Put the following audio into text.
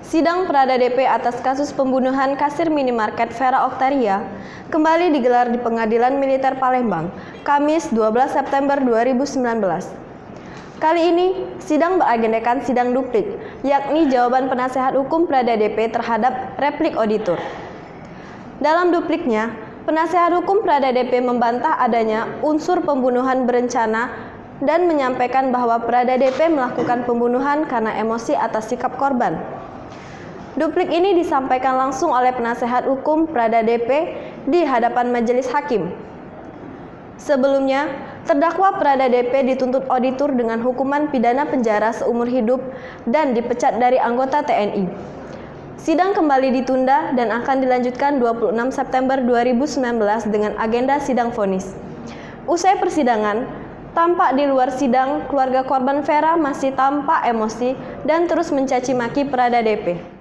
Sidang Prada DP atas kasus pembunuhan kasir minimarket Vera Oktaria kembali digelar di Pengadilan Militer Palembang, Kamis 12 September 2019. Kali ini, sidang beragendakan sidang duplik, yakni jawaban penasehat hukum Prada DP terhadap replik auditor. Dalam dupliknya, penasehat hukum Prada DP membantah adanya unsur pembunuhan berencana dan menyampaikan bahwa Prada DP melakukan pembunuhan karena emosi atas sikap korban. Duplik ini disampaikan langsung oleh penasehat hukum Prada DP di hadapan majelis hakim. Sebelumnya, terdakwa Prada DP dituntut auditor dengan hukuman pidana penjara seumur hidup dan dipecat dari anggota TNI. Sidang kembali ditunda dan akan dilanjutkan 26 September 2019 dengan agenda sidang vonis. Usai persidangan, tampak di luar sidang keluarga korban Vera masih tampak emosi dan terus mencaci maki Prada DP.